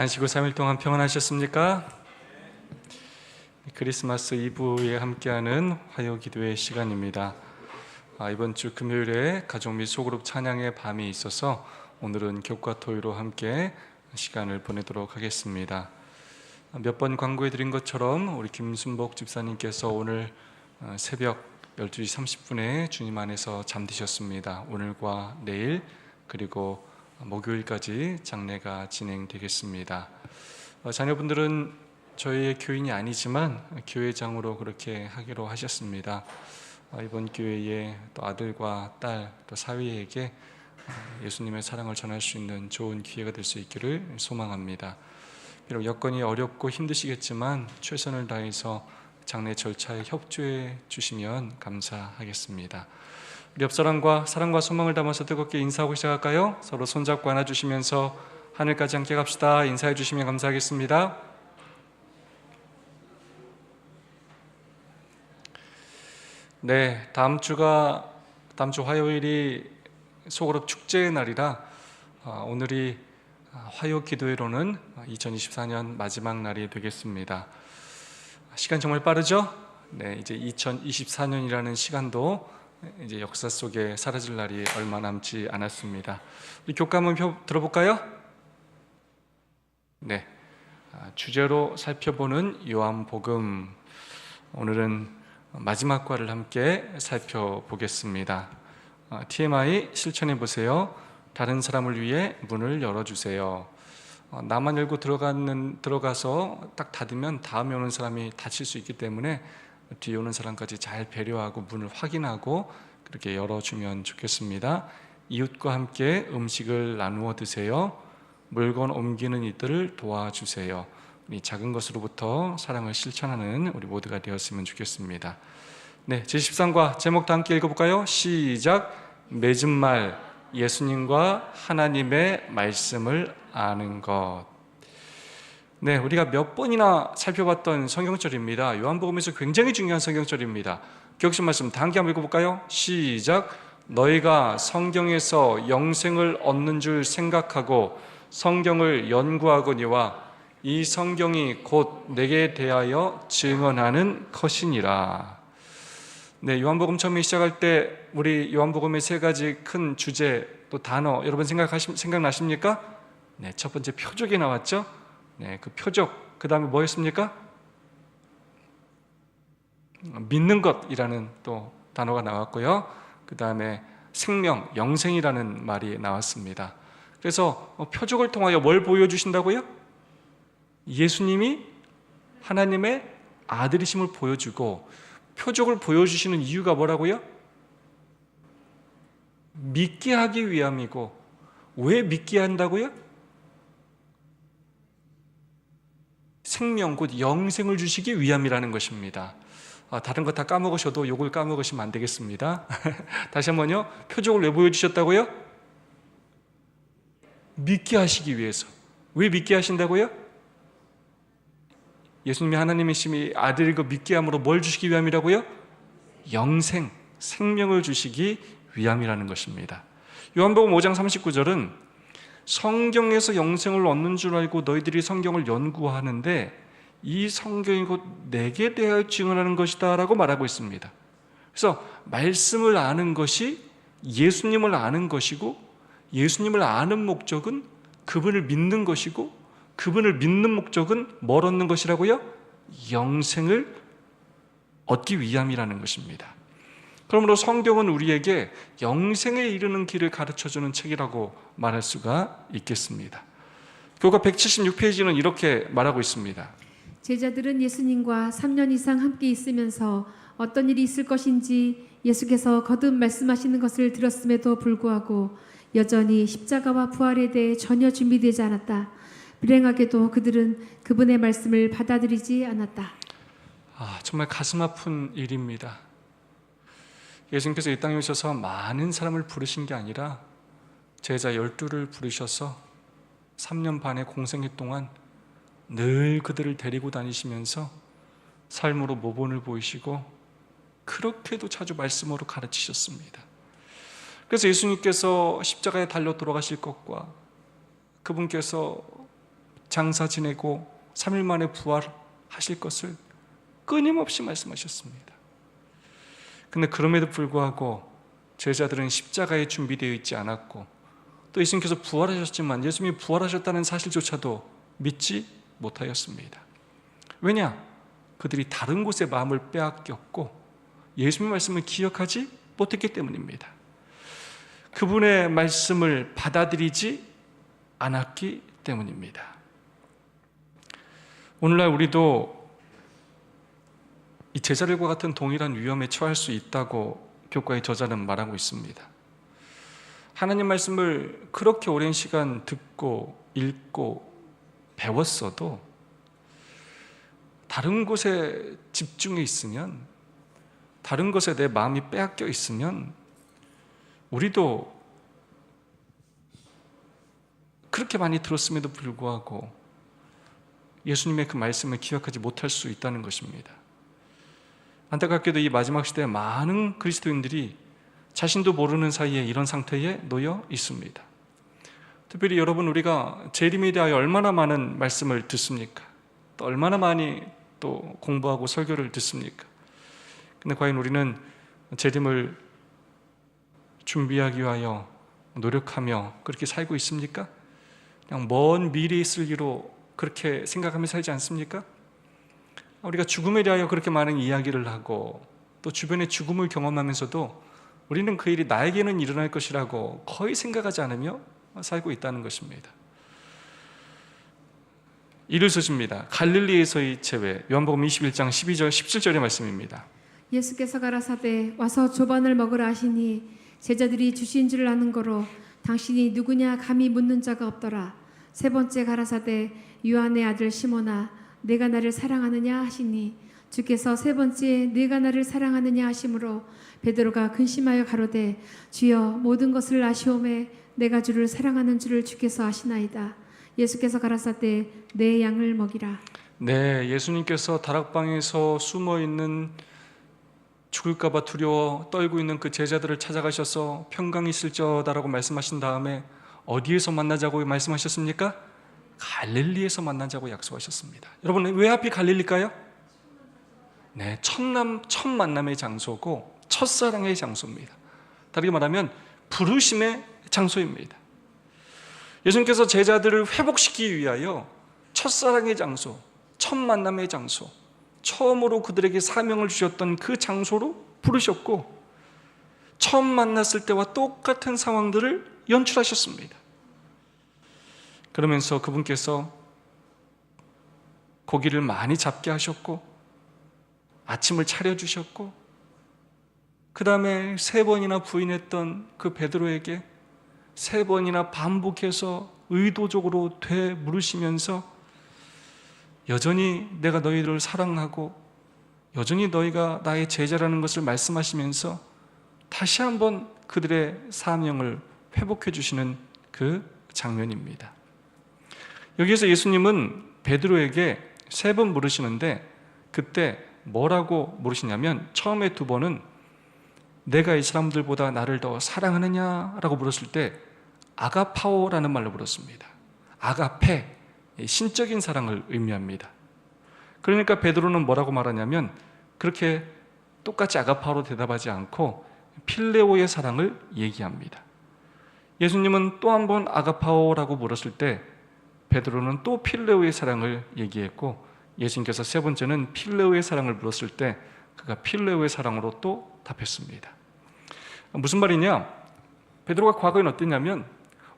안식구 3일 동안 평안하셨습니까? 크리스마스 이브에 함께하는 화요 기도의 시간입니다. 이번 주 금요일에 가족 및 소그룹 찬양의 밤이 있어서 오늘은 교과 토요로 함께 시간을 보내도록 하겠습니다. 몇 번 광고해 드린 것처럼 우리 김순복 집사님께서 오늘 새벽 12시 30분에 주님 안에서 잠드셨습니다. 오늘과 내일 그리고 목요일까지 장례가 진행되겠습니다. 자녀분들은 저희의 교인이 아니지만 교회장으로 그렇게 하기로 하셨습니다. 이번 교회에 또 아들과 딸, 또 사위에게 예수님의 사랑을 전할 수 있는 좋은 기회가 될 수 있기를 소망합니다. 비록 여건이 어렵고 힘드시겠지만 최선을 다해서 장례 절차에 협조해 주시면 감사하겠습니다. 우리 옆사람과 사랑과 소망을 담아서 뜨겁게 인사하고 시작할까요? 서로 손잡고 안아주시면서 하늘까지 함께 갑시다. 인사해 주시면 감사하겠습니다. 네, 다음 주 화요일이 소그룹 축제의 날이라 오늘이 화요 기도회로는 2024년 마지막 날이 되겠습니다. 시간 정말 빠르죠? 네, 이제 2024년이라는 시간도 이제 역사 속에 사라질 날이 얼마 남지 않았습니다. 우리 교과 한번 들어볼까요? 네, 주제로 살펴보는 요한복음, 오늘은 마지막 과를 함께 살펴보겠습니다. TMI 실천해 보세요. 다른 사람을 위해 문을 열어주세요. 나만 열고 들어가서 딱 닫으면 다음에 오는 사람이 다칠 수 있기 때문에 뒤에 오는 사람까지 잘 배려하고 문을 확인하고 그렇게 열어주면 좋겠습니다. 이웃과 함께 음식을 나누어 드세요. 물건 옮기는 이들을 도와주세요. 이 작은 것으로부터 사랑을 실천하는 우리 모두가 되었으면 좋겠습니다. 네, 제13과 제목도 함께 읽어볼까요? 시작! 맺은 말, 예수님과 하나님의 말씀을 아는 것. 네, 우리가 몇 번이나 살펴봤던 성경절입니다. 요한복음에서 굉장히 중요한 성경절입니다. 기억신 말씀 다 함께 한번 읽어볼까요? 시작! 너희가 성경에서 영생을 얻는 줄 생각하고 성경을 연구하거니와 이 성경이 곧 내게 대하여 증언하는 것이니라. 네, 요한복음 처음에 시작할 때 우리 요한복음의 세 가지 큰 주제 또 단어 여러분 생각나십니까? 네, 첫 번째 표적이 나왔죠. 네, 그 표적, 그 다음에 뭐였습니까? 믿는 것이라는 또 단어가 나왔고요. 그 다음에 생명, 영생이라는 말이 나왔습니다. 그래서 표적을 통하여 뭘 보여주신다고요? 예수님이 하나님의 아들이심을 보여주고, 표적을 보여주시는 이유가 뭐라고요? 믿게 하기 위함이고, 왜 믿게 한다고요? 생명, 곧 영생을 주시기 위함이라는 것입니다. 다른 거 다 까먹으셔도 요걸 까먹으시면 안 되겠습니다. 다시 한번요. 표적을 왜 보여주셨다고요? 믿게 하시기 위해서. 왜 믿게 하신다고요? 예수님이 하나님이심이 아들이고 믿게 함으로 뭘 주시기 위함이라고요? 영생, 생명을 주시기 위함이라는 것입니다. 요한복음 5장 39절은 성경에서 영생을 얻는 줄 알고 너희들이 성경을 연구하는데 이 성경이 곧 내게 대하여 증언하는 것이다 라고 말하고 있습니다. 그래서 말씀을 아는 것이 예수님을 아는 것이고, 예수님을 아는 목적은 그분을 믿는 것이고, 그분을 믿는 목적은 뭘 얻는 것이라고요? 영생을 얻기 위함이라는 것입니다. 그러므로 성경은 우리에게 영생에 이르는 길을 가르쳐주는 책이라고 말할 수가 있겠습니다. 교과 176페이지는 이렇게 말하고 있습니다. 제자들은 예수님과 3년 이상 함께 있으면서 어떤 일이 있을 것인지 예수께서 거듭 말씀하시는 것을 들었음에도 불구하고 여전히 십자가와 부활에 대해 전혀 준비되지 않았다. 불행하게도 그들은 그분의 말씀을 받아들이지 않았다. 정말 가슴 아픈 일입니다. 예수님께서 이 땅에 오셔서 많은 사람을 부르신 게 아니라 제자 12를 부르셔서 3년 반의 공생애 동안 늘 그들을 데리고 다니시면서 삶으로 모본을 보이시고 그렇게도 자주 말씀으로 가르치셨습니다. 그래서 예수님께서 십자가에 달려 돌아가실 것과 그분께서 장사 지내고 3일 만에 부활하실 것을 끊임없이 말씀하셨습니다. 근데 그럼에도 불구하고 제자들은 십자가에 준비되어 있지 않았고, 또 예수님께서 부활하셨지만 예수님이 부활하셨다는 사실조차도 믿지 못하였습니다. 왜냐? 그들이 다른 곳에 마음을 빼앗겼고 예수님의 말씀을 기억하지 못했기 때문입니다. 그분의 말씀을 받아들이지 않았기 때문입니다. 오늘날 우리도 이 제자들과 같은 동일한 위험에 처할 수 있다고 교과의 저자는 말하고 있습니다. 하나님 말씀을 그렇게 오랜 시간 듣고 읽고 배웠어도 다른 곳에 집중해 있으면, 다른 것에 내 마음이 빼앗겨 있으면 우리도 그렇게 많이 들었음에도 불구하고 예수님의 그 말씀을 기억하지 못할 수 있다는 것입니다. 안타깝게도 이 마지막 시대에 많은 그리스도인들이 자신도 모르는 사이에 이런 상태에 놓여 있습니다. 특별히 여러분, 우리가 재림에 대하여 얼마나 많은 말씀을 듣습니까? 또 얼마나 많이 또 공부하고 설교를 듣습니까? 근데 과연 우리는 재림을 준비하기 위하여 노력하며 그렇게 살고 있습니까? 그냥 먼 미래에 있을 일로 그렇게 생각하며 살지 않습니까? 우리가 죽음에 대하여 그렇게 많은 이야기를 하고 또 주변의 죽음을 경험하면서도 우리는 그 일이 나에게는 일어날 것이라고 거의 생각하지 않으며 살고 있다는 것입니다. 이르소십니다. 갈릴리에서의 재회, 요한복음 21장 12절 17절의 말씀입니다. 예수께서 가라사대 와서 조반을 먹으라 하시니 제자들이 주신 줄 아는 거로 당신이 누구냐 감히 묻는 자가 없더라. 세 번째 가라사대 요한의 아들 시몬아 내가 나를 사랑하느냐 하시니 주께서 세 번째 네가 나를 사랑하느냐 하심으로 베드로가 근심하여 가로되 주여 모든 것을 아시오매 내가 주를 사랑하는 줄을 주께서 아시나이다. 예수께서 가라사대 내 양을 먹이라. 네, 예수님께서 다락방에서 숨어있는 죽을까 봐 두려워 떨고 있는 그 제자들을 찾아가셔서 평강이 있을저다라고 말씀하신 다음에 어디에서 만나자고 말씀하셨습니까? 갈릴리에서 만나자고 약속하셨습니다. 여러분, 왜 하필 갈릴리일까요? 네, 첫 만남의 장소고 첫사랑의 장소입니다. 다르게 말하면 부르심의 장소입니다. 예수님께서 제자들을 회복시키기 위하여 첫사랑의 장소, 첫 만남의 장소, 처음으로 그들에게 사명을 주셨던 그 장소로 부르셨고 처음 만났을 때와 똑같은 상황들을 연출하셨습니다. 그러면서 그분께서 고기를 많이 잡게 하셨고 아침을 차려주셨고 그 다음에 3번이나 부인했던 그 베드로에게 3번이나 반복해서 의도적으로 되물으시면서 여전히 내가 너희들을 사랑하고 여전히 너희가 나의 제자라는 것을 말씀하시면서 다시 한번 그들의 사명을 회복해 주시는 그 장면입니다. 여기에서 예수님은 베드로에게 3번 물으시는데 그때 뭐라고 물으시냐면 처음에 2번은 내가 이 사람들보다 나를 더 사랑하느냐라고 물었을 때 아가파오라는 말로 물었습니다. 아가페, 신적인 사랑을 의미합니다. 그러니까 베드로는 뭐라고 말하냐면 그렇게 똑같이 아가파오로 대답하지 않고 필레오의 사랑을 얘기합니다. 예수님은 또 한 번 아가파오라고 물었을 때 베드로는 또 필레오의 사랑을 얘기했고 예수님께서 3번째는 필레오의 사랑을 물었을 때 그가 필레오의 사랑으로 또 답했습니다. 무슨 말이냐? 베드로가 과거에는 어땠냐면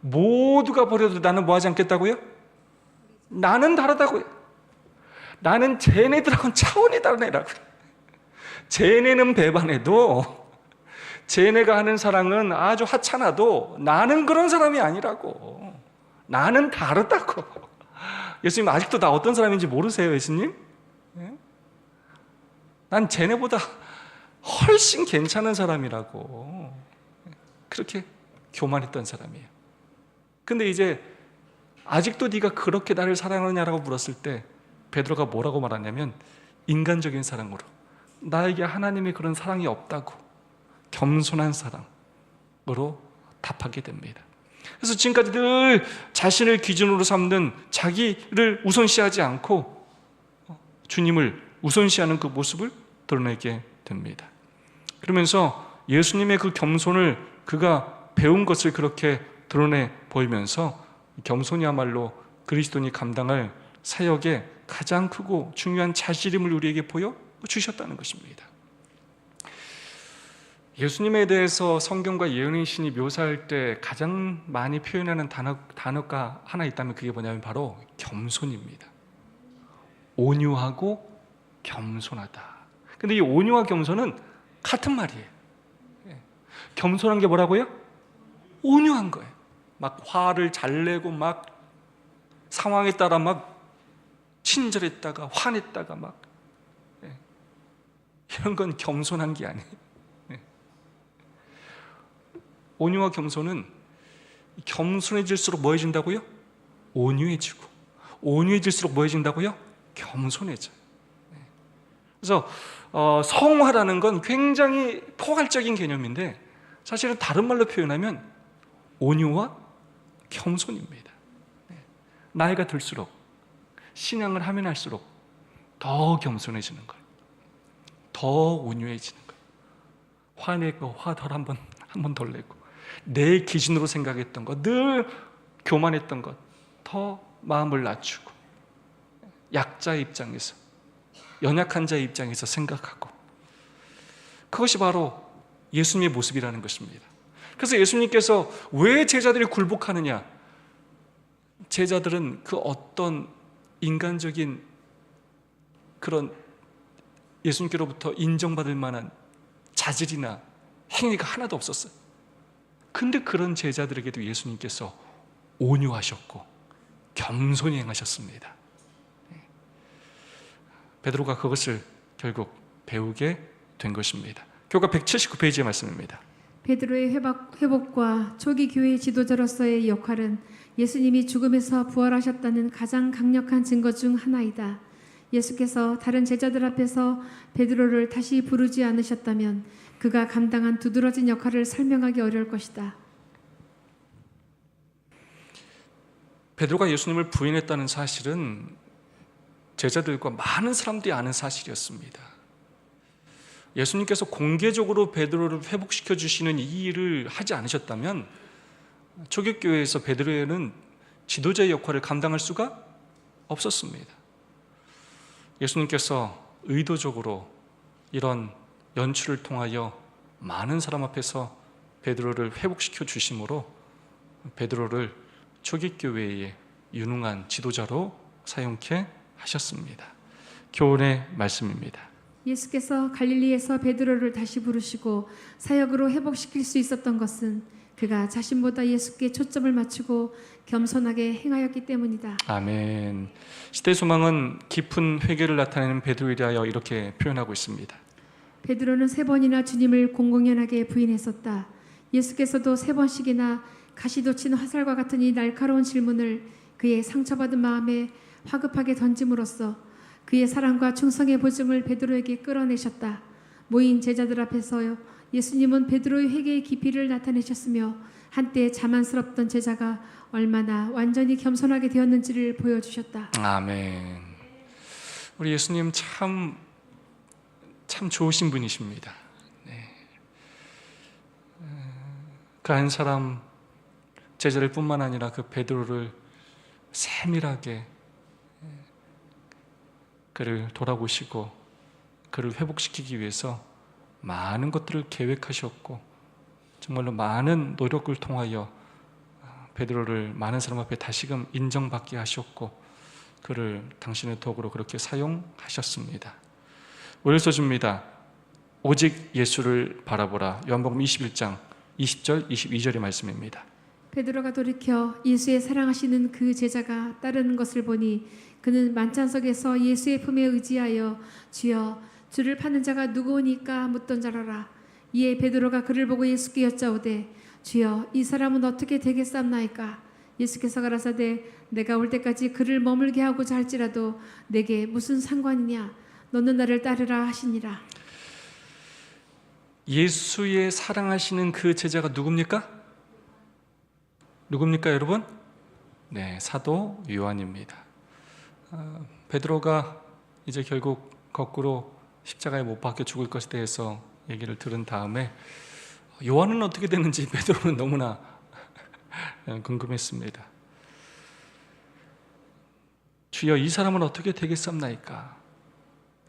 모두가 버려도 나는 뭐 하지 않겠다고요? 나는 다르다고요. 나는 쟤네들하고는 차원이 다른 애라고요. 쟤네는 배반해도 쟤네가 하는 사랑은 아주 하찮아도 나는 그런 사람이 아니라고. 나는 다르다고. 예수님 아직도 나 어떤 사람인지 모르세요, 예수님? 난 쟤네보다 훨씬 괜찮은 사람이라고. 그렇게 교만했던 사람이에요. 근데 이제 아직도 네가 그렇게 나를 사랑하느냐라고 물었을 때 베드로가 뭐라고 말하냐면 인간적인 사랑으로 나에게 하나님의 그런 사랑이 없다고 겸손한 사랑으로 답하게 됩니다. 그래서 지금까지 늘 자신을 기준으로 삼는 자기를 우선시하지 않고 주님을 우선시하는 그 모습을 드러내게 됩니다. 그러면서 예수님의 그 겸손을 그가 배운 것을 그렇게 드러내 보이면서 겸손이야말로 그리스도인이 감당할 사역의 가장 크고 중요한 자질임을 우리에게 보여주셨다는 것입니다. 예수님에 대해서 성경과 예언의 신이 묘사할 때 가장 많이 표현하는 단어가 하나 있다면 그게 뭐냐면 바로 겸손입니다. 온유하고 겸손하다. 근데 이 온유와 겸손은 같은 말이에요. 겸손한 게 뭐라고요? 온유한 거예요. 막 화를 잘 내고 막 상황에 따라 막 친절했다가 화냈다가 막 이런 건 겸손한 게 아니에요. 온유와 겸손은 겸손해질수록 뭐해진다고요? 온유해지고 온유해질수록 뭐해진다고요? 겸손해져요. 그래서 성화라는 건 굉장히 포괄적인 개념인데 사실은 다른 말로 표현하면 온유와 겸손입니다. 나이가 들수록 신앙을 하면 할수록 더 겸손해지는 거예요. 더 온유해지는 거예요. 화내고 화 덜 한 번 덜 내고 내 기준으로 생각했던 것, 늘 교만했던 것, 더 마음을 낮추고 약자의 입장에서, 연약한 자의 입장에서 생각하고, 그것이 바로 예수님의 모습이라는 것입니다. 그래서 예수님께서 왜 제자들이 굴복하느냐? 제자들은 그 어떤 인간적인 그런 예수님께로부터 인정받을 만한 자질이나 행위가 하나도 없었어요. 근데 그런 제자들에게도 예수님께서 온유하셨고 겸손히 행하셨습니다. 베드로가 그것을 결국 배우게 된 것입니다. 교과 179페이지의 말씀입니다. 베드로의 회복과 초기 교회 지도자로서의 역할은 예수님이 죽음에서 부활하셨다는 가장 강력한 증거 중 하나이다. 예수께서 다른 제자들 앞에서 베드로를 다시 부르지 않으셨다면 그가 감당한 두드러진 역할을 설명하기 어려울 것이다. 베드로가 예수님을 부인했다는 사실은 제자들과 많은 사람들이 아는 사실이었습니다. 예수님께서 공개적으로 베드로를 회복시켜 주시는 이 일을 하지 않으셨다면 초기교회에서 베드로는 지도자의 역할을 감당할 수가 없었습니다. 예수님께서 의도적으로 이런 연출을 통하여 많은 사람 앞에서 베드로를 회복시켜 주심으로 베드로를 초기교회의 유능한 지도자로 사용케 하셨습니다. 교훈의 말씀입니다. 예수께서 갈릴리에서 베드로를 다시 부르시고 사역으로 회복시킬 수 있었던 것은 그가 자신보다 예수께 초점을 맞추고 겸손하게 행하였기 때문이다. 아멘. 시대소망은 깊은 회개를 나타내는 베드로에 대하여 이렇게 표현하고 있습니다. 베드로는 3번이나 주님을 공공연하게 부인했었다. 예수께서도 3번씩이나 가시돋친 화살과 같은 이 날카로운 질문을 그의 상처받은 마음에 화급하게 던짐으로써 그의 사랑과 충성의 보증을 베드로에게 끌어내셨다. 모인 제자들 앞에서 예수님은 베드로의 회개의 깊이를 나타내셨으며 한때 자만스럽던 제자가 얼마나 완전히 겸손하게 되었는지를 보여주셨다. 아멘. 우리 예수님 참 좋으신 분이십니다. 네. 그 한 사람 제자를 뿐만 아니라 그 베드로를 세밀하게 그를 돌아보시고 그를 회복시키기 위해서 많은 것들을 계획하셨고 정말로 많은 노력을 통하여 베드로를 많은 사람 앞에 다시금 인정받게 하셨고 그를 당신의 도구로 그렇게 사용하셨습니다. 오늘서 줍니다. 오직 예수를 바라보라. 요한복음 21장 20절 22절의 말씀입니다. 베드로가 돌이켜 예수의 사랑하시는 그 제자가 따르는 것을 보니 그는 만찬석에서 예수의 품에 의지하여 주여 주를 파는 자가 누구오니까 묻던 자라라. 이에 베드로가 그를 보고 예수께 여짜오되 주여 이 사람은 어떻게 되겠사옵나이까? 예수께서 가라사대 내가 올 때까지 그를 머물게 하고자 할지라도 내게 무슨 상관이냐? 너는 나를 따르라 하시니라. 예수의 사랑하시는 그 제자가 누굽니까? 누굽니까 여러분? 네, 사도 요한입니다. 베드로가 이제 결국 거꾸로 십자가에 못 박혀 죽을 것에 대해서 얘기를 들은 다음에 요한은 어떻게 되는지 베드로는 너무나 궁금했습니다. 주여, 이 사람은 어떻게 되겠습니까?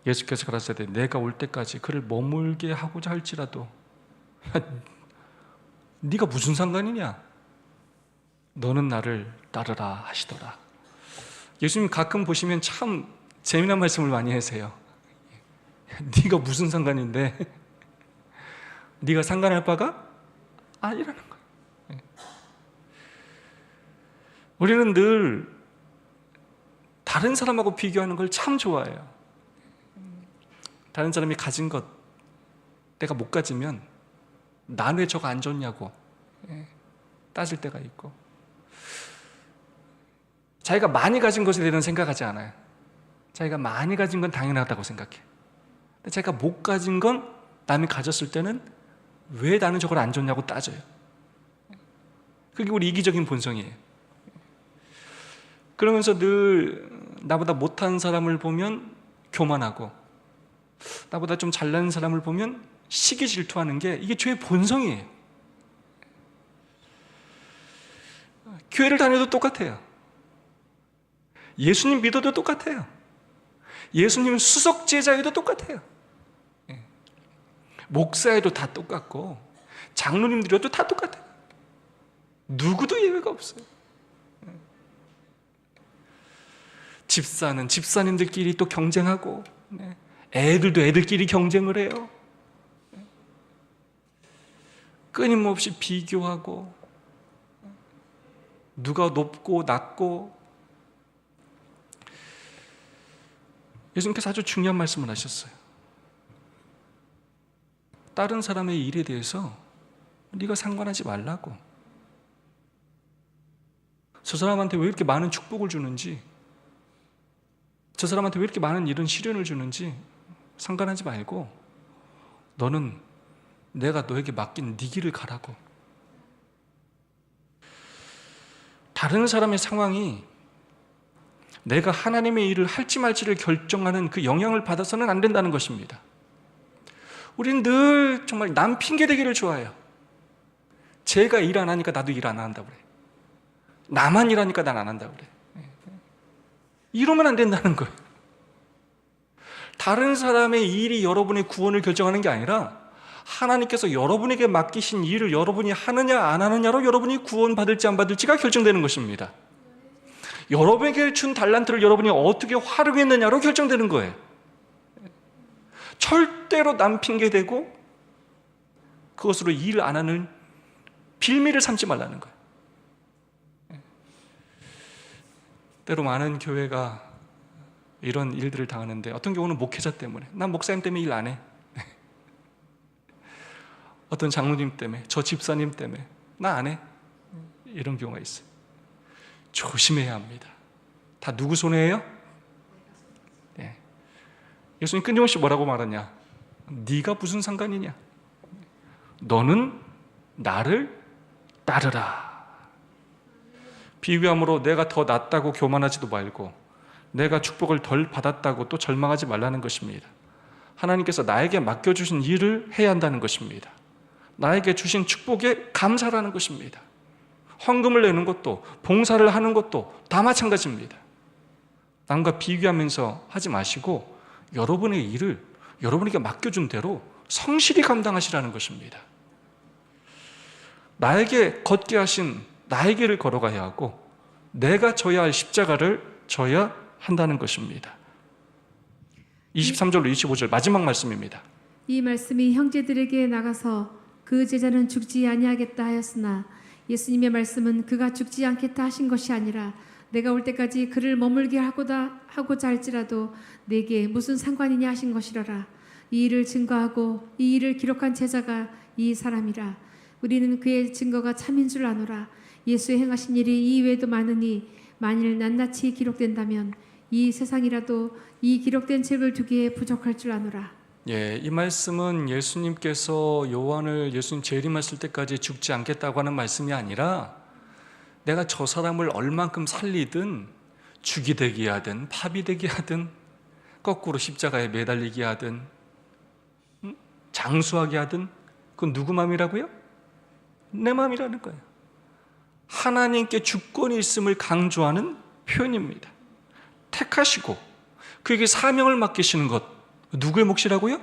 예수께서 가라사대 내가 올 때까지 그를 머물게 하고자 할지라도 네가 무슨 상관이냐? 너는 나를 따르라 하시더라. 예수님 가끔 보시면 참 재미난 말씀을 많이 하세요. 네가 무슨 상관인데? 네가 상관할 바가 아니라는 거예요. 우리는 늘 다른 사람하고 비교하는 걸 참 좋아해요. 다른 사람이 가진 것 내가 못 가지면 난 왜 저거 안 줬냐고 따질 때가 있고, 자기가 많이 가진 것에 대해서는 생각하지 않아요. 자기가 많이 가진 건 당연하다고 생각해. 근데 자기가 못 가진 건 남이 가졌을 때는 왜 나는 저걸 안 줬냐고 따져요. 그게 우리 이기적인 본성이에요. 그러면서 늘 나보다 못한 사람을 보면 교만하고, 나보다 좀 잘난 사람을 보면 시기 질투하는 게 이게 죄의 본성이에요. 교회를 다녀도 똑같아요. 예수님 믿어도 똑같아요. 예수님 수석 제자에도 똑같아요. 목사에도 다 똑같고 장로님들에도 다 똑같아요. 누구도 예외가 없어요. 집사는 집사님들끼리 또 경쟁하고, 애들도 애들끼리 경쟁을 해요. 끊임없이 비교하고, 누가 높고 낮고. 예수님께서 아주 중요한 말씀을 하셨어요. 다른 사람의 일에 대해서 네가 상관하지 말라고. 저 사람한테 왜 이렇게 많은 축복을 주는지, 저 사람한테 왜 이렇게 많은 이런 시련을 주는지 상관하지 말고 너는 내가 너에게 맡긴 네 길을 가라고. 다른 사람의 상황이 내가 하나님의 일을 할지 말지를 결정하는 그 영향을 받아서는 안 된다는 것입니다. 우린 늘 정말 남 핑계대기를 좋아해요. 쟤가 일 안 하니까 나도 일 안 한다고 그래. 나만 일하니까 난 안 한다고 그래. 이러면 안 된다는 거예요. 다른 사람의 일이 여러분의 구원을 결정하는 게 아니라 하나님께서 여러분에게 맡기신 일을 여러분이 하느냐 안 하느냐로 여러분이 구원받을지 안 받을지가 결정되는 것입니다. 여러분에게 준 달란트를 여러분이 어떻게 활용했느냐로 결정되는 거예요. 절대로 남 핑계대고 그것으로 일 안 하는 빌미를 삼지 말라는 거예요. 때로 많은 교회가 이런 일들을 당하는데, 어떤 경우는 목회자 때문에, 난 목사님 때문에 일 안 해. 어떤 장로님 때문에, 저 집사님 때문에 나 안 해. 이런 경우가 있어요. 조심해야 합니다. 다 누구 손해예요? 네. 예수님 끊임없이 뭐라고 말하냐? 네가 무슨 상관이냐? 너는 나를 따르라. 비교함으로 내가 더 낫다고 교만하지도 말고, 내가 축복을 덜 받았다고 또 절망하지 말라는 것입니다. 하나님께서 나에게 맡겨주신 일을 해야 한다는 것입니다. 나에게 주신 축복에 감사하는 것입니다. 헌금을 내는 것도, 봉사를 하는 것도 다 마찬가지입니다. 남과 비교하면서 하지 마시고 여러분의 일을 여러분에게 맡겨준 대로 성실히 감당하시라는 것입니다. 나에게 걷게 하신 나의 길을 걸어가야 하고, 내가 져야 할 십자가를 져야 한다는 것입니다. 23절로 25절 마지막 말씀입니다. 이 말씀이 형제들에게 나가서 그 제자는 죽지 아니하겠다 하였으나 예수님의 말씀은 그가 죽지 않겠다 하신 것이 아니라 내가 올 때까지 그를 머물게 하고자 할지라도 내게 무슨 상관이냐 하신 것이라라. 이 일을 증거하고 이 일을 기록한 제자가 이 사람이라. 우리는 그의 증거가 참인 줄 아노라. 예수의 행하신 일이 이 외에도 많으니 만일 낱낱이 기록된다면 이 세상이라도 이 기록된 책을 두기에 부족할 줄 아노라. 예, 이 말씀은 예수님께서 요한을 예수님 재림하실 때까지 죽지 않겠다고 하는 말씀이 아니라 내가 저 사람을 얼만큼 살리든 죽이 되게 하든 파비 되게 하든 거꾸로 십자가에 매달리게 하든 장수하게 하든 그건 누구 마음이라고요? 내 마음이라는 거예요. 하나님께 주권이 있음을 강조하는 표현입니다. 택하시고 그에게 사명을 맡기시는 것, 누구의 몫이라고요?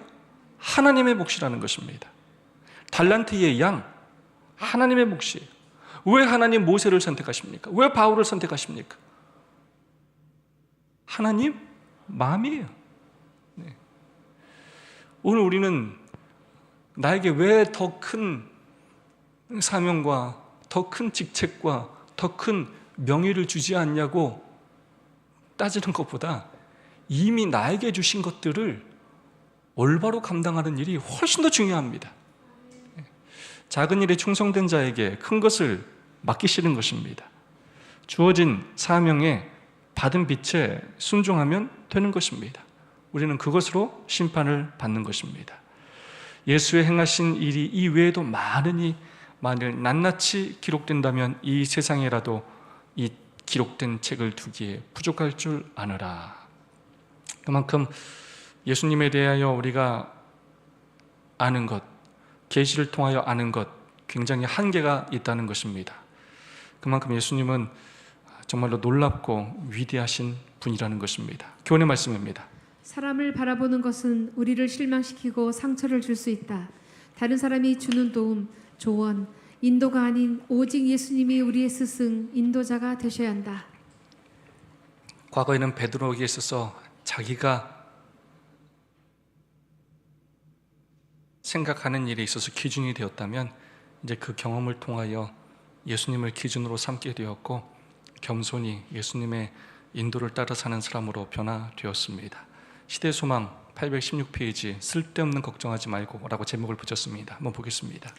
하나님의 몫이라는 것입니다. 달란트의 양, 하나님의 몫이에요. 왜 하나님 모세를 선택하십니까? 왜 바울을 선택하십니까? 하나님 마음이에요. 네. 오늘 우리는 나에게 왜 더 큰 사명과 더 큰 직책과 더 큰 명예를 주지 않냐고 따지는 것보다 이미 나에게 주신 것들을 올바로 감당하는 일이 훨씬 더 중요합니다. 작은 일에 충성된 자에게 큰 것을 맡기시는 것입니다. 주어진 사명에 받은 빛에 순종하면 되는 것입니다. 우리는 그것으로 심판을 받는 것입니다. 예수의 행하신 일이 이 외에도 많으니 만일 낱낱이 기록된다면 이 세상에라도 이 기록된 책을 두기에 부족할 줄 아느라. 그만큼 예수님에 대하여 우리가 아는 것, 계시를 통하여 아는 것 굉장히 한계가 있다는 것입니다. 그만큼 예수님은 정말로 놀랍고 위대하신 분이라는 것입니다. 교훈의 말씀입니다. 사람을 바라보는 것은 우리를 실망시키고 상처를 줄 수 있다. 다른 사람이 주는 도움, 조언, 인도가 아닌 오직 예수님이 우리의 스승, 인도자가 되셔야 한다. 과거에는 베드로에게 있어서 자기가 생각하는 일에 있어서 기준이 되었다면 이제 그 경험을 통하여 예수님을 기준으로 삼게 되었고 겸손히 예수님의 인도를 따라 사는 사람으로 변화되었습니다. 시대소망 816페이지 쓸데없는 걱정하지 말고 라고 제목을 붙였습니다. 한번 보겠습니다.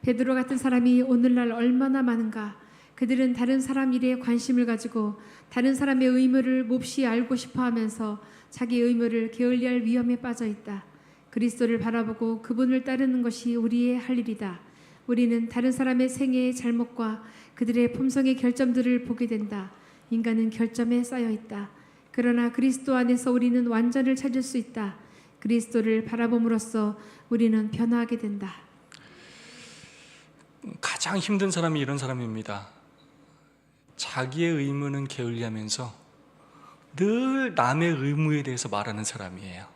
베드로 같은 사람이 오늘날 얼마나 많은가. 그들은 다른 사람 일에 관심을 가지고 다른 사람의 의무를 몹시 알고 싶어하면서 자기 의무를 게을리할 위험에 빠져 있다. 그리스도를 바라보고 그분을 따르는 것이 우리의 할 일이다. 우리는 다른 사람의 생애의 잘못과 그들의 품성의 결점들을 보게 된다. 인간은 결점에 쌓여 있다. 그러나 그리스도 안에서 우리는 완전을 찾을 수 있다. 그리스도를 바라봄으로써 우리는 변화하게 된다. 가장 힘든 사람이 이런 사람입니다. 자기의 의무는 게을리하면서 늘 남의 의무에 대해서 말하는 사람이에요.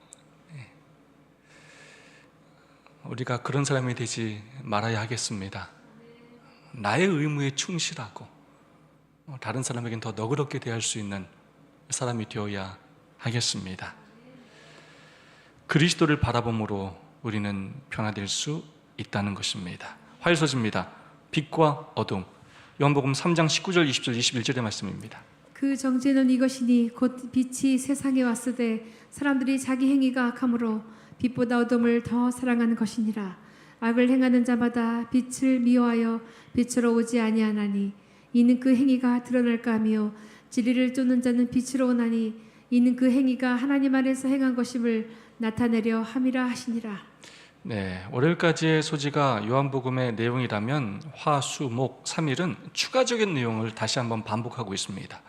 우리가 그런 사람이 되지 말아야 하겠습니다. 나의 의무에 충실하고 다른 사람에겐 더 너그럽게 대할 수 있는 사람이 되어야 하겠습니다. 그리스도를 바라봄으로 우리는 변화될 수 있다는 것입니다. 화요소지입니다. 빛과 어둠. 요한복음 3장 19절, 20절, 21절의 말씀입니다. 그 정죄는 이것이니 곧 빛이 세상에 왔으되 사람들이 자기 행위가 악함으로 빛보다 어둠을 더 사랑하는 것이니라. 악을 행하는 자마다 빛을 미워하여 빛으로 오지 아니하나니 이는 그 행위가 드러날까 하며 진리를 쫓는 자는 빛으로 오나니 이는 그 행위가 하나님 안에서 행한 것임을 나타내려 함이라 하시니라. 네, 월요일까지의 소지가 요한복음의 내용이라면 화, 수, 목 3일은 추가적인 내용을 다시 한번 반복하고 있습니다.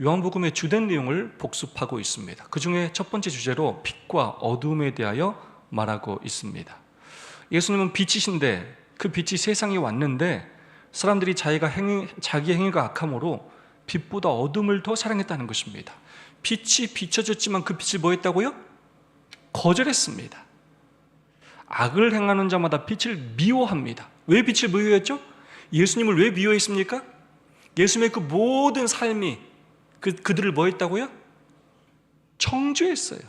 요한복음의 주된 내용을 복습하고 있습니다. 그 중에 첫 번째 주제로 빛과 어둠에 대하여 말하고 있습니다. 예수님은 빛이신데 그 빛이 세상에 왔는데 사람들이 자기 행위가 악함으로 빛보다 어둠을 더 사랑했다는 것입니다. 빛이 비춰졌지만 그 빛을 뭐 했다고요? 거절했습니다. 악을 행하는 자마다 빛을 미워합니다. 왜 빛을 미워했죠? 예수님을 왜 미워했습니까? 예수님의 그 모든 삶이 그들을 뭐 했다고요? 정죄했어요.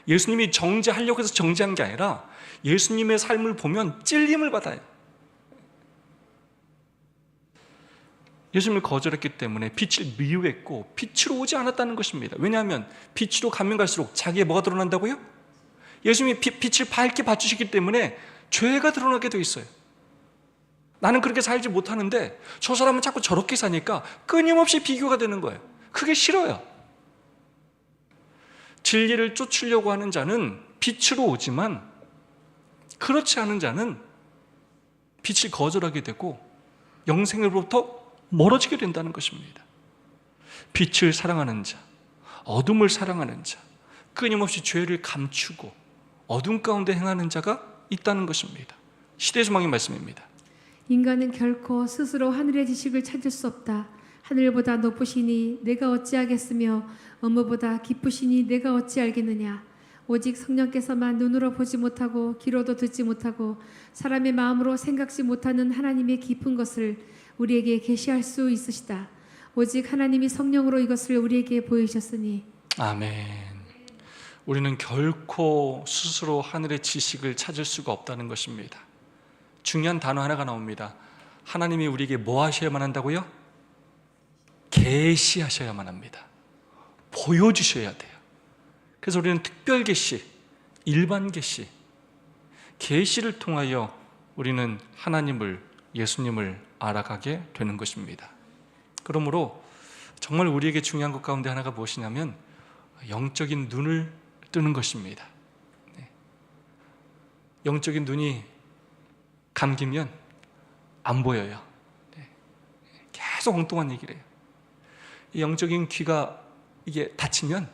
예수님이 정죄하려고 해서 정죄한 게 아니라 예수님의 삶을 보면 찔림을 받아요. 예수님을 거절했기 때문에 빛을 미워했고 빛으로 오지 않았다는 것입니다. 왜냐하면 빛으로 가면 갈수록 자기의 뭐가 드러난다고요? 예수님이 빛을 밝게 봐주시기 때문에 죄가 드러나게 돼 있어요. 나는 그렇게 살지 못하는데 저 사람은 자꾸 저렇게 사니까 끊임없이 비교가 되는 거예요. 그게 싫어요. 진리를 쫓으려고 하는 자는 빛으로 오지만 그렇지 않은 자는 빛을 거절하게 되고 영생으로부터 멀어지게 된다는 것입니다. 빛을 사랑하는 자, 어둠을 사랑하는 자, 끊임없이 죄를 감추고 어둠 가운데 행하는 자가 있다는 것입니다. 시대의 소망의 말씀입니다. 인간은 결코 스스로 하늘의 지식을 찾을 수 없다. 하늘보다 높으시니 내가 어찌하겠으며 업무보다 깊으시니 내가 어찌 알겠느냐. 오직 성령께서만 눈으로 보지 못하고 귀로도 듣지 못하고 사람의 마음으로 생각지 못하는 하나님의 깊은 것을 우리에게 계시할 수 있으시다. 오직 하나님이 성령으로 이것을 우리에게 보이셨으니. 아멘. 우리는 결코 스스로 하늘의 지식을 찾을 수가 없다는 것입니다. 중요한 단어 하나가 나옵니다. 하나님이 우리에게 뭐 하셔야만 한다고요? 계시하셔야만 합니다. 보여주셔야 돼요. 그래서 우리는 특별 계시, 일반 계시, 계시를 통하여 우리는 하나님을, 예수님을 알아가게 되는 것입니다. 그러므로 정말 우리에게 중요한 것 가운데 하나가 무엇이냐면 영적인 눈을 뜨는 것입니다. 영적인 눈이 감기면 안 보여요. 계속 엉뚱한 얘기를 해요. 이 영적인 귀가 이게 닫히면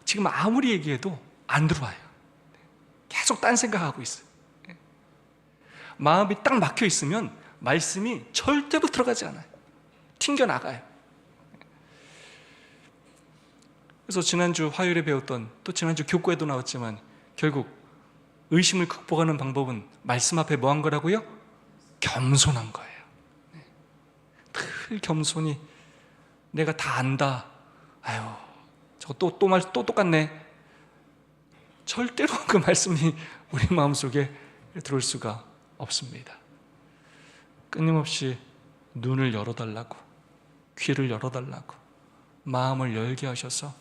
지금 아무리 얘기해도 안 들어와요. 계속 딴 생각하고 있어요. 마음이 딱 막혀 있으면 말씀이 절대로 들어가지 않아요. 튕겨나가요. 그래서 지난주 화요일에 배웠던, 또 지난주 교과에도 나왔지만 결국 의심을 극복하는 방법은 말씀 앞에 뭐 한 거라고요? 겸손한 거예요. 늘 겸손히 내가 다 안다. 아유, 저거 또 똑같네. 절대로 그 말씀이 우리 마음속에 들어올 수가 없습니다. 끊임없이 눈을 열어달라고, 귀를 열어달라고, 마음을 열게 하셔서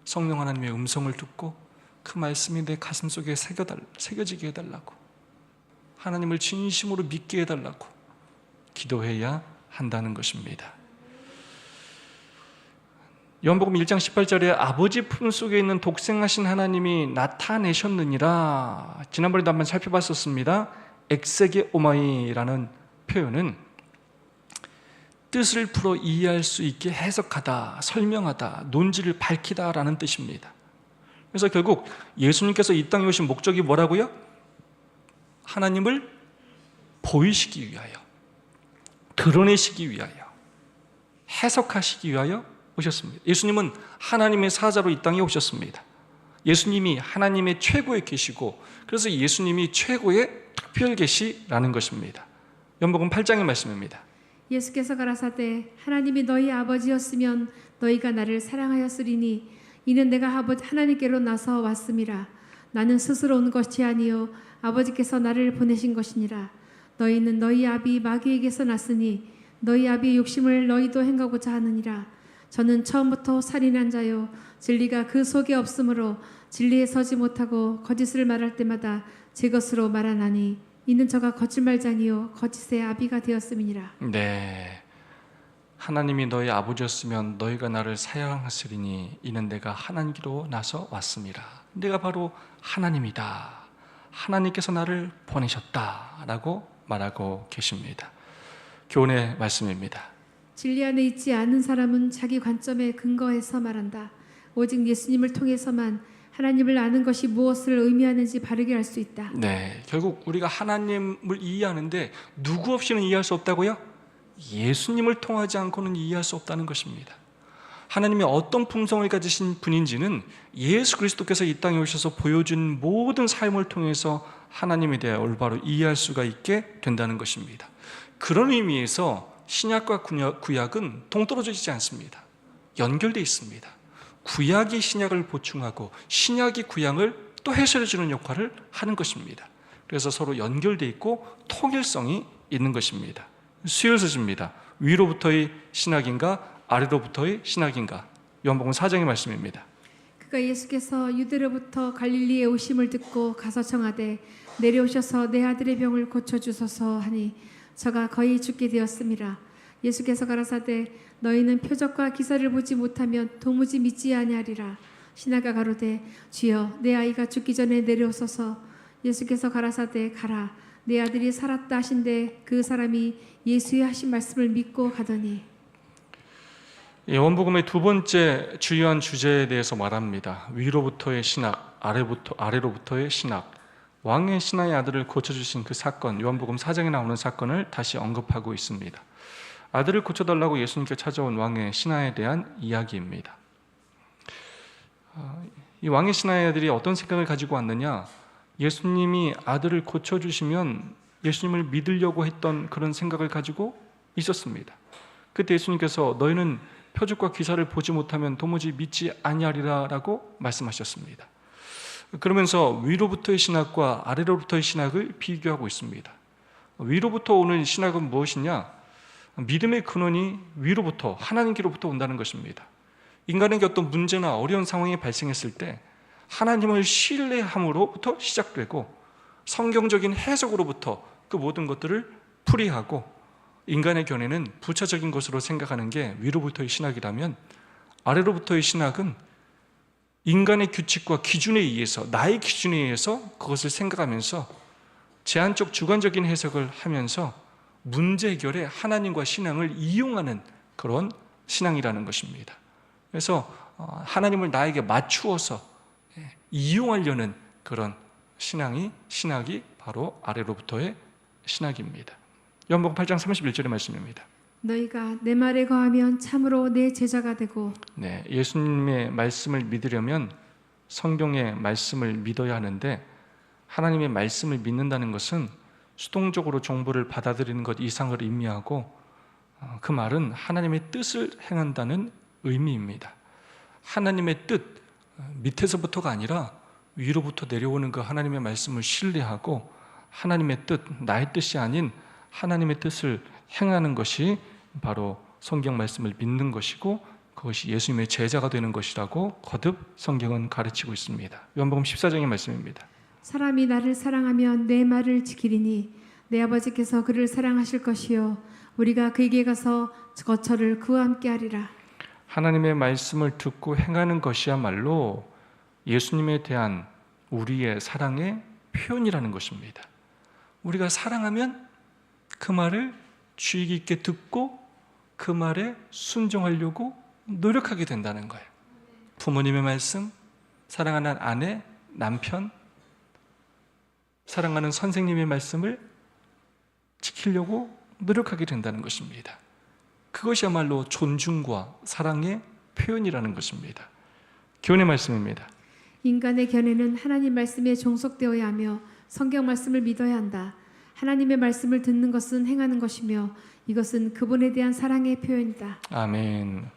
성령 하나님의 음성을 듣고 그 말씀이 내 가슴 속에 새겨지게 해달라고, 하나님을 진심으로 믿게 해달라고 기도해야 한다는 것입니다. 요한복음 1장 18절에 아버지 품속에 있는 독생하신 하나님이 나타내셨느니라, 지난번에도 한번 살펴봤었습니다. 엑세게 오마이라는 표현은 뜻을 풀어 이해할 수 있게 해석하다, 설명하다, 논지를 밝히다 라는 뜻입니다. 그래서 결국 예수님께서 이 땅에 오신 목적이 뭐라고요? 하나님을 보이시기 위하여, 드러내시기 위하여, 해석하시기 위하여 오셨습니다. 예수님은 하나님의 사자로 이 땅에 오셨습니다. 예수님이 하나님의 최고에 계시고, 그래서 예수님이 최고의 특별 계시라는 것입니다. 요한복음 8장의 말씀입니다. 예수께서 가라사대 하나님이 너희 아버지였으면 너희가 나를 사랑하였으리니 이는 내가 하나님께로 나서 왔음이라. 나는 스스로 온 것이 아니요 아버지께서 나를 보내신 것이니라. 너희는 너희 아비 마귀에게서 났으니 너희 아비의 욕심을 너희도 행하고자 하느니라. 저는 처음부터 살인한 자요 진리가 그 속에 없으므로 진리에 서지 못하고 거짓을 말할 때마다 제 것으로 말하나니 이는 저가 거짓말장이요 거짓의 아비가 되었음이니라. 네, 하나님이 너희 아버지였으면 너희가 나를 사랑하시리니 이는 내가 하나님께로 나서 왔음이라. 내가 바로 하나님이다. 하나님께서 나를 보내셨다라고 말하고 계십니다. 교훈의 말씀입니다. 진리 안에 있지 않은 사람은 자기 관점에 근거해서 말한다. 오직 예수님을 통해서만 하나님을 아는 것이 무엇을 의미하는지 바르게 알 수 있다. 네, 결국 우리가 하나님을 이해하는데 누구 없이는 이해할 수 없다고요? 예수님을 통하지 않고는 이해할 수 없다는 것입니다. 하나님이 어떤 품성을 가지신 분인지는 예수 그리스도께서 이 땅에 오셔서 보여준 모든 삶을 통해서 하나님에 대해 올바로 이해할 수가 있게 된다는 것입니다. 그런 의미에서 신약과 구약은 동떨어지지 않습니다. 연결되어 있습니다. 구약이 신약을 보충하고 신약이 구약을 또 해설해 주는 역할을 하는 것입니다. 그래서 서로 연결되어 있고 통일성이 있는 것입니다. 수요서지입니다. 위로부터의 신학인가 아래로부터의 신학인가? 요한복음 4장의 말씀입니다. 그가 예수께서 유대로부터 갈릴리에 오심을 듣고 가서 청하되 내려오셔서 내 아들의 병을 고쳐주소서 하니 저가 거의 죽게 되었음이라. 예수께서 가라사대 너희는 표적과 기사를 보지 못하면 도무지 믿지 아니하리라. 신하가 가로되 주여 내 아이가 죽기 전에 내려오소서. 예수께서 가라사대 가라 내 아들이 살았다 하신데 그 사람이 예수의 하신 말씀을 믿고 가더니. 요한복음의 두 번째 주요한 주제에 대해서 말합니다. 위로부터의 신학, 아래로부터의 신학. 왕의 신하의 아들을 고쳐주신 그 사건, 요한복음 4장에 나오는 사건을 다시 언급하고 있습니다. 아들을 고쳐달라고 예수님께 찾아온 왕의 신하에 대한 이야기입니다. 이 왕의 신하의 아들이 어떤 생각을 가지고 왔느냐? 예수님이 아들을 고쳐주시면 예수님을 믿으려고 했던 그런 생각을 가지고 있었습니다. 그때 예수님께서 너희는 표적과 기사를 보지 못하면 도무지 믿지 아니하리라 라고 말씀하셨습니다. 그러면서 위로부터의 신학과 아래로부터의 신학을 비교하고 있습니다. 위로부터 오는 신학은 무엇이냐? 믿음의 근원이 위로부터, 하나님께로부터 온다는 것입니다. 인간에게 어떤 문제나 어려운 상황이 발생했을 때 하나님을 신뢰함으로부터 시작되고 성경적인 해석으로부터 그 모든 것들을 풀이하고 인간의 견해는 부차적인 것으로 생각하는 게 위로부터의 신학이라면, 아래로부터의 신학은 인간의 규칙과 기준에 의해서, 나의 기준에 의해서 그것을 생각하면서 제한적 주관적인 해석을 하면서 문제 해결에 하나님과 신앙을 이용하는 그런 신앙이라는 것입니다. 그래서 하나님을 나에게 맞추어서 이용하려는 그런 신학이 바로 아래로부터의 신학입니다. 요한복음 8장 31절의 말씀입니다. 너희가 내 말에 거하면 참으로 내 제자가 되고. 네, 예수님의 말씀을 믿으려면 성경의 말씀을 믿어야 하는데, 하나님의 말씀을 믿는다는 것은 수동적으로 정보를 받아들이는 것 이상을 의미하고, 그 말은 하나님의 뜻을 행한다는 의미입니다. 하나님의 뜻, 밑에서부터가 아니라 위로부터 내려오는 그 하나님의 말씀을 신뢰하고 하나님의 뜻, 나의 뜻이 아닌 하나님의 뜻을 행하는 것이 바로 성경 말씀을 믿는 것이고, 그것이 예수님의 제자가 되는 것이라고 거듭 성경은 가르치고 있습니다. 요한복음 14장의 말씀입니다. 사람이 나를 사랑하면 내 말을 지키리니 내 아버지께서 그를 사랑하실 것이요 우리가 그에게 가서 거처를 그와 함께 하리라. 하나님의 말씀을 듣고 행하는 것이야말로 예수님에 대한 우리의 사랑의 표현이라는 것입니다. 우리가 사랑하면 그 말을 주의 깊게 듣고 그 말에 순종하려고 노력하게 된다는 거예요. 부모님의 말씀, 사랑하는 아내, 남편, 사랑하는 선생님의 말씀을 지키려고 노력하게 된다는 것입니다. 그것이야말로 존중과 사랑의 표현이라는 것입니다. 교훈의 말씀입니다. 인간의 견해는 하나님 말씀에 종속되어야 하며 성경 말씀을 믿어야 한다. 하나님의 말씀을 듣는 것은 행하는 것이며 이것은 그분에 대한 사랑의 표현이다. 아멘.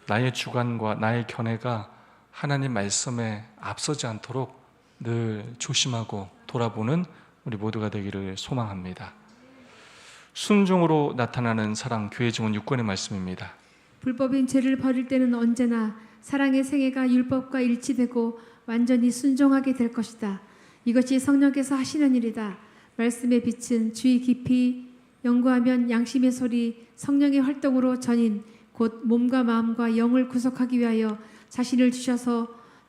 나의 주관과 나의 견해가 하나님 말씀에 앞서지 않도록 늘 조심하고 돌아보는 우리 모두가 되기를 소망합니다. 순종으로 나타나는 사랑, 교회 증언 6권의 말씀입니다. 불법인 죄를 버릴 때는 언제나 사랑의 생애가 율법과 일치되고 완전히 순종하게 될 것이다. 이것이 성령께서 하시는 일이다. 말씀의 빛은 주의 깊이 연구하면 양심의 소리, 성령의 활동으로 전인 곧 몸과 마음과 영을 구속하기 위하여 자신을 주셔서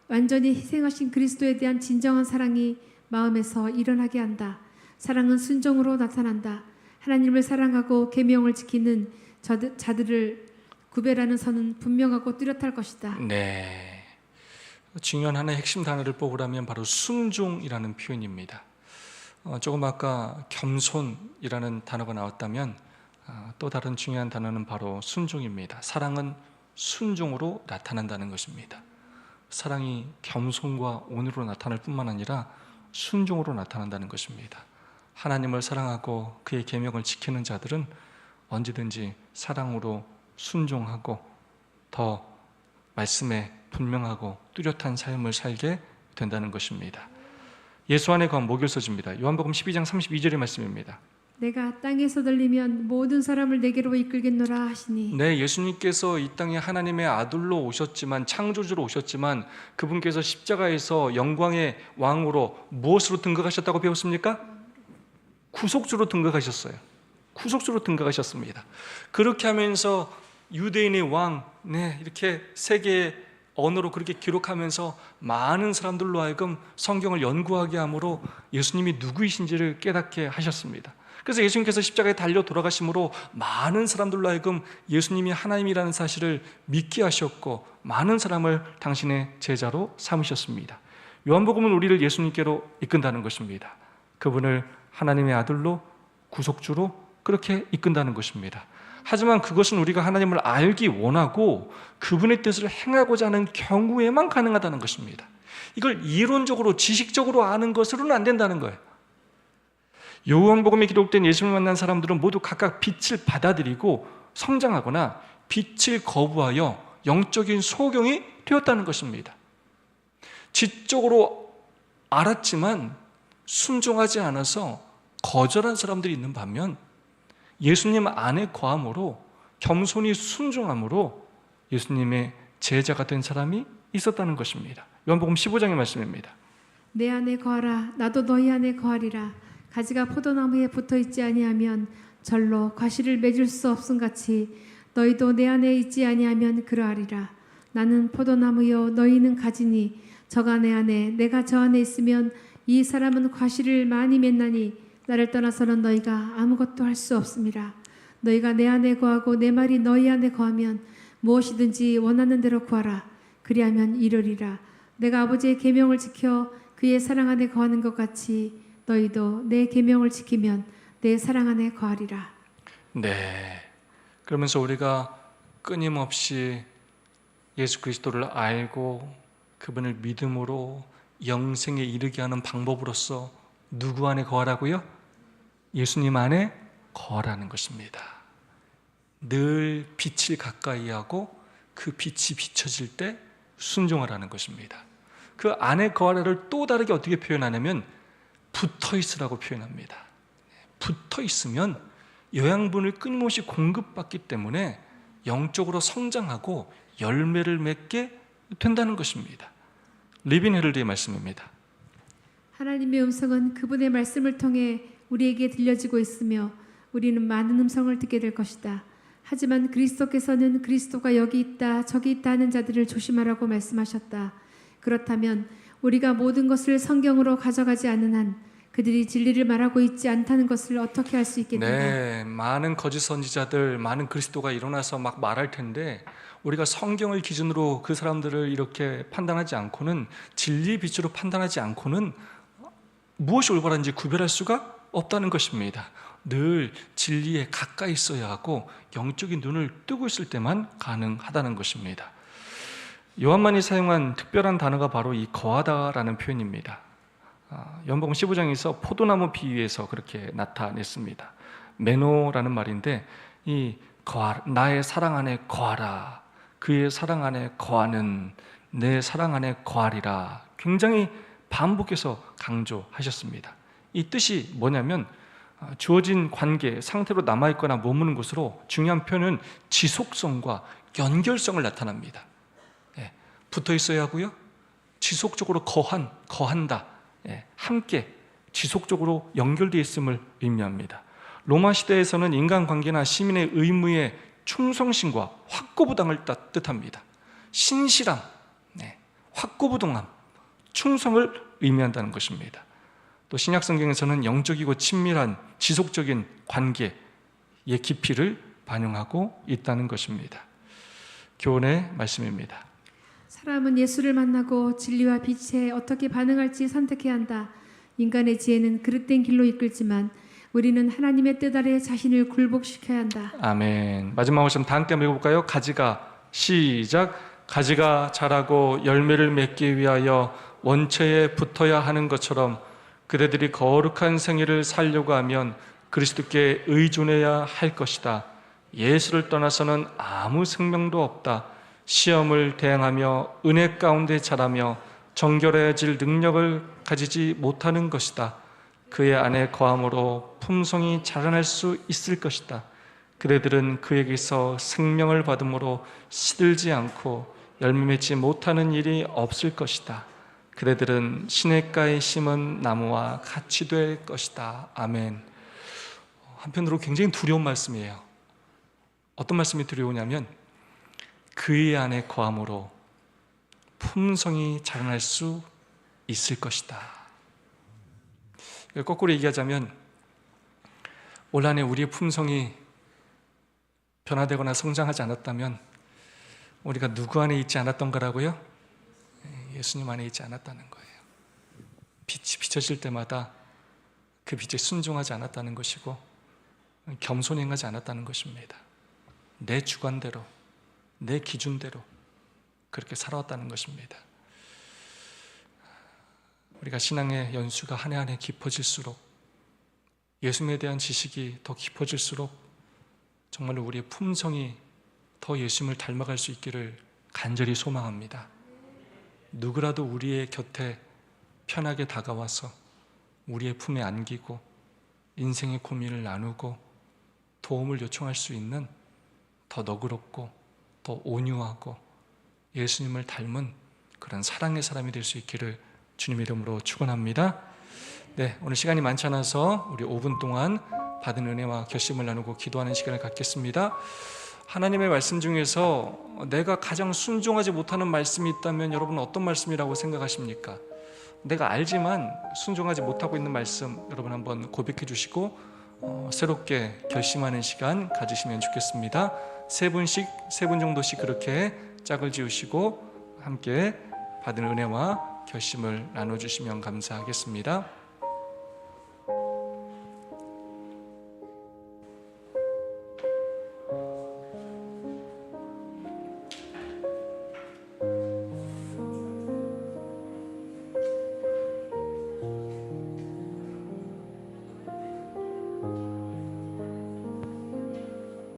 완전히 희생하신 그리스도에 대한 진정한 사랑이 마음에서 일어나게 한다. 사랑은 순종으로 나타난다. 하나님을 사랑하고 계명을 지키는 자들을 구별하는 선은 분명하고 뚜렷할 것이다. 네, 중요한 하나의 핵심 단어를 뽑으라면 바로 순종이라는 표현입니다. 조금 아까 겸손이라는 단어가 나왔다면 또 다른 중요한 단어는 바로 순종입니다. 사랑은 순종으로 나타난다는 것입니다. 사랑이 겸손과 온유로 나타날 뿐만 아니라 순종으로 나타난다는 것입니다. 하나님을 사랑하고 그의 계명을 지키는 자들은 언제든지 사랑으로 순종하고 더 말씀에 분명하고 뚜렷한 삶을 살게 된다는 것입니다. 예수 안에 거한 목요서지입니다. 요한복음 12장 32절의 말씀입니다. 내가 땅에서 들리면 모든 사람을 내게로 이끌겠노라 하시니. 네, 예수님께서 이 땅에 하나님의 아들로 오셨지만, 창조주로 오셨지만 그분께서 십자가에서 영광의 왕으로 무엇으로 등극하셨다고 배웠습니까? 구속주로 등극하셨어요. 구속주로 등극하셨습니다. 그렇게 하면서 유대인의 왕, 이렇게 세계의 언어로 그렇게 기록하면서 많은 사람들로 하여금 성경을 연구하게 함으로 예수님이 누구이신지를 깨닫게 하셨습니다. 그래서 예수님께서 십자가에 달려 돌아가심으로 많은 사람들로 하여금 예수님이 하나님이라는 사실을 믿게 하셨고 많은 사람을 당신의 제자로 삼으셨습니다. 요한복음은 우리를 예수님께로 이끈다는 것입니다. 그분을 하나님의 아들로 구속주로 그렇게 이끈다는 것입니다. 하지만 그것은 우리가 하나님을 알기 원하고 그분의 뜻을 행하고자 하는 경우에만 가능하다는 것입니다. 이걸 이론적으로 지식적으로 아는 것으로는 안 된다는 거예요. 요한복음에 기록된 예수님을 만난 사람들은 모두 각각 빛을 받아들이고 성장하거나 빛을 거부하여 영적인 소경이 되었다는 것입니다. 지적으로 알았지만 순종하지 않아서 거절한 사람들이 있는 반면 예수님 안에 거함으로 겸손히 순종함으로 예수님의 제자가 된 사람이 있었다는 것입니다. 요한복음 15장의 말씀입니다. 내 안에 거하라 나도 너희 안에 거하리라. 가지가 포도나무에 붙어있지 아니하면 절로 과실을 맺을 수 없음같이 너희도 내 안에 있지 아니하면 그러하리라. 나는 포도나무요 너희는 가지니 저가 내 안에 내가 저 안에 있으면 이 사람은 과실을 많이 맺나니 나를 떠나서는 너희가 아무것도 할 수 없음이라. 너희가 내 안에 거하고 내 말이 너희 안에 거하면 무엇이든지 원하는 대로 구하라. 그리하면 이르리라. 내가 아버지의 계명을 지켜 그의 사랑 안에 거하는 것 같이 너희도 내 계명을 지키면 내 사랑 안에 거하리라. 네. 그러면서 우리가 끊임없이 예수 그리스도를 알고 그분을 믿음으로 영생에 이르게 하는 방법으로서 누구 안에 거하라고요? 예수님 안에 거하라는 것입니다. 늘 빛을 가까이 하고 그 빛이 비춰질 때 순종하라는 것입니다. 그 안에 거하라를 또 다르게 어떻게 표현하냐면 붙어 있으라고 표현합니다. 붙어 있으면 영양분을 끊임없이 공급받기 때문에 영적으로 성장하고 열매를 맺게 된다는 것입니다. 리빈 헤럴드의 말씀입니다. 하나님의 음성은 그분의 말씀을 통해 우리에게 들려지고 있으며 우리는 많은 음성을 듣게 될 것이다. 하지만 그리스도께서는 그리스도가 여기 있다 저기 있다 하는 자들을 조심하라고 말씀하셨다. 그렇다면 우리가 모든 것을 성경으로 가져가지 않는 한 그들이 진리를 말하고 있지 않다는 것을 어떻게 할 수 있겠는가? 네, 많은 거짓 선지자들, 많은 그리스도가 일어나서 막 말할 텐데 우리가 성경을 기준으로 그 사람들을 이렇게 판단하지 않고는 진리의 빛으로 판단하지 않고는 무엇이 올바른지 구별할 수가 없다는 것입니다. 늘 진리에 가까이 있어야 하고 영적인 눈을 뜨고 있을 때만 가능하다는 것입니다. 요한만이 사용한 특별한 단어가 바로 이 거하다라는 표현입니다. 요한복음 15장에서 포도나무 비유에서 그렇게 나타냈습니다. 메노라는 말인데 이 나의 사랑 안에 거하라, 그의 사랑 안에 거하는 내 사랑 안에 거하리라, 굉장히 반복해서 강조하셨습니다. 이 뜻이 뭐냐면 주어진 관계, 상태로 남아있거나 머무는 것으로 중요한 표현은 지속성과 연결성을 나타납니다. 붙어 있어야 하고요, 지속적으로 거한다, 함께 지속적으로 연결되어 있음을 의미합니다. 로마 시대에서는 인간관계나 시민의 의무에 충성심과 확고부당을 뜻합니다. 신실함, 확고부동함, 충성을 의미한다는 것입니다. 또 신약 성경에서는 영적이고 친밀한 지속적인 관계의 깊이를 반영하고 있다는 것입니다. 교훈의 말씀입니다. 사람은 예수를 만나고 진리와 빛에 어떻게 반응할지 선택해야 한다. 인간의 지혜는 그릇된 길로 이끌지만 우리는 하나님의 뜻 아래 자신을 굴복시켜야 한다. 아멘. 마지막 말씀 다 함께 읽어볼까요? 가지가 시작. 가지가 자라고 열매를 맺기 위하여 원체에 붙어야 하는 것처럼 그대들이 거룩한 생애를 살려고 하면 그리스도께 의존해야 할 것이다. 예수를 떠나서는 아무 생명도 없다. 시험을 대항하며 은혜 가운데 자라며 정결해질 능력을 가지지 못하는 것이다. 그의 안에 거함으로 품성이 자라날 수 있을 것이다. 그대들은 그에게서 생명을 받음으로 시들지 않고 열매 맺지 못하는 일이 없을 것이다. 그대들은 시냇가에 심은 나무와 같이 될 것이다. 아멘. 한편으로 굉장히 두려운 말씀이에요. 어떤 말씀이 두려우냐면 그의 안에 거함으로 품성이 자라날 수 있을 것이다. 거꾸로 얘기하자면 올 한 해 우리의 품성이 변화되거나 성장하지 않았다면 우리가 누구 안에 있지 않았던 거라고요? 예수님 안에 있지 않았다는 거예요. 빛이 비춰질 때마다 그 빛에 순종하지 않았다는 것이고 겸손히 행하지 않았다는 것입니다. 내 주관대로, 내 기준대로 그렇게 살아왔다는 것입니다. 우리가 신앙의 연수가 한 해 한 해 깊어질수록, 예수님에 대한 지식이 더 깊어질수록 정말로 우리의 품성이 더 예수님을 닮아갈 수 있기를 간절히 소망합니다. 누구라도 우리의 곁에 편하게 다가와서 우리의 품에 안기고 인생의 고민을 나누고 도움을 요청할 수 있는 더 너그럽고 더 온유하고 예수님을 닮은 그런 사랑의 사람이 될 수 있기를 주님 이름으로 축원합니다. 네, 오늘 시간이 많지 않아서 우리 5분 동안 받은 은혜와 결심을 나누고 기도하는 시간을 갖겠습니다. 하나님의 말씀 중에서 내가 가장 순종하지 못하는 말씀이 있다면 여러분은 어떤 말씀이라고 생각하십니까? 내가 알지만 순종하지 못하고 있는 말씀 여러분 한번 고백해 주시고 새롭게 결심하는 시간 가지시면 좋겠습니다. 세 분 정도씩 그렇게 짝을 지으시고 함께 받은 은혜와 결심을 나눠주시면 감사하겠습니다.